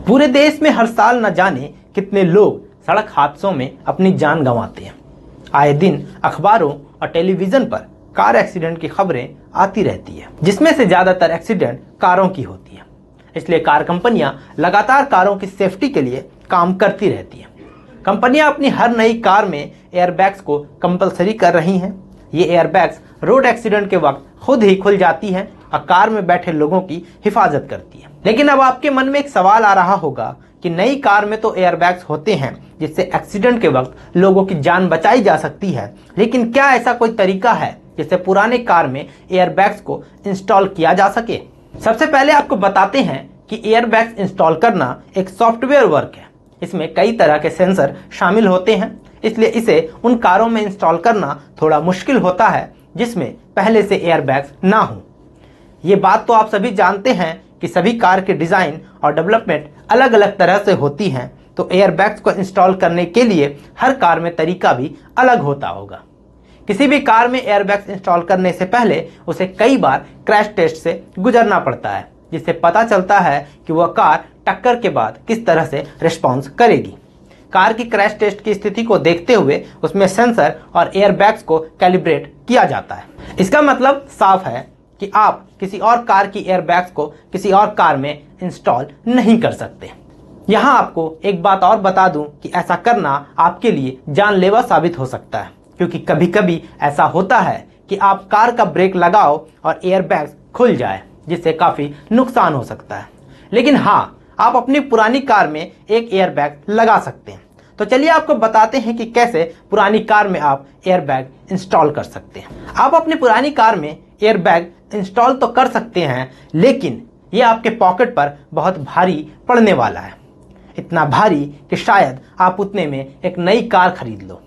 पूरे देश में हर साल न जाने कितने लोग सड़क हादसों में अपनी जान गंवाते हैं। आए दिन अखबारों और टेलीविजन पर कार एक्सीडेंट की खबरें आती रहती है, जिसमें से ज्यादातर एक्सीडेंट कारों की होती है। इसलिए कार कंपनियां लगातार कारों की सेफ्टी के लिए काम करती रहती हैं। कंपनियां अपनी हर नई कार में एयरबैग्स को कंपलसरी कर रही हैं। ये एयरबैग्स रोड एक्सीडेंट के वक्त खुद ही खुल जाती हैं और कार में बैठे लोगों की हिफाजत करती है। लेकिन अब आपके मन में एक सवाल आ रहा होगा कि नई कार में तो एयरबैग्स होते हैं जिससे एक्सीडेंट के वक्त लोगों की जान बचाई जा सकती है, लेकिन क्या ऐसा कोई तरीका है जिससे पुराने कार में एयरबैग्स को इंस्टॉल किया जा सके? सबसे पहले आपको बताते हैं कि एयरबैग्स इंस्टॉल करना एक सॉफ्टवेयर वर्क है। इसमें कई तरह के सेंसर शामिल होते हैं, इसलिए इसे उन कारों में इंस्टॉल करना थोड़ा मुश्किल होता है जिसमें पहले से एयरबैग्स ना हो। ये बात तो आप सभी जानते हैं कि सभी कार के डिज़ाइन और डेवलपमेंट अलग अलग तरह से होती हैं, तो एयरबैग्स को इंस्टॉल करने के लिए हर कार में तरीका भी अलग होता होगा। किसी भी कार में एयरबैग्स इंस्टॉल करने से पहले उसे कई बार क्रैश टेस्ट से गुजरना पड़ता है, जिससे पता चलता है कि वह कार टक्कर के बाद किस तरह से रिस्पॉन्स करेगी। कार की क्रैश टेस्ट की स्थिति को देखते हुए उसमें सेंसर और एयरबैग्स को कैलिब्रेट किया जाता है। इसका मतलब साफ है कि आप किसी और कार की एयरबैग्स को किसी और कार में इंस्टॉल नहीं कर सकते। यहाँ आपको एक बात और बता दूं कि ऐसा करना आपके लिए जानलेवा साबित हो सकता है, क्योंकि कभी कभी ऐसा होता है कि आप कार का ब्रेक लगाओ और एयरबैग्स खुल जाए, जिससे काफ़ी नुकसान हो सकता है। लेकिन हाँ, आप अपनी पुरानी कार में एक एयरबैग लगा सकते हैं। तो चलिए आपको बताते हैं कि कैसे पुरानी कार में आप एयरबैग इंस्टॉल कर सकते हैं। आप अपनी पुरानी कार में एयरबैग इंस्टॉल तो कर सकते हैं, लेकिन ये आपके पॉकेट पर बहुत भारी पड़ने वाला है। इतना भारी कि शायद आप उतने में एक नई कार खरीद लो।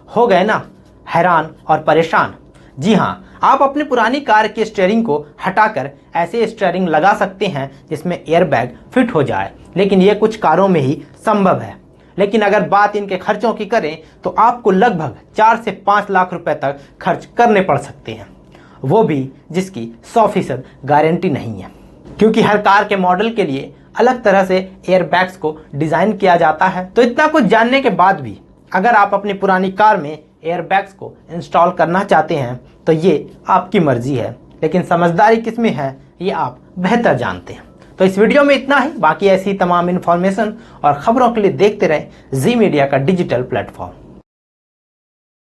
हो गए ना हैरान और परेशान? जी हाँ, आप अपनी पुरानी कार के स्टीयरिंग को हटाकर ऐसे स्टीयरिंग लगा सकते हैं जिसमें एयरबैग फिट हो जाए, लेकिन ये कुछ कारों में ही संभव है। लेकिन अगर बात इनके खर्चों की करें तो आपको लगभग 4 से 5 लाख रुपए तक खर्च करने पड़ सकते हैं, वो भी जिसकी 100% गारंटी नहीं है, क्योंकि हर कार के मॉडल के लिए अलग तरह से एयरबैग्स को डिज़ाइन किया जाता है। तो इतना कुछ जानने के बाद भी अगर आप अपनी पुरानी कार में एयरबैग्स को इंस्टॉल करना चाहते हैं तो ये आपकी मर्जी है, लेकिन समझदारी किसमें है ये आप बेहतर जानते हैं। तो इस वीडियो में इतना ही। बाकी ऐसी तमाम इन्फॉर्मेशन और ख़बरों के लिए देखते रहें जी मीडिया का डिजिटल प्लेटफॉर्म।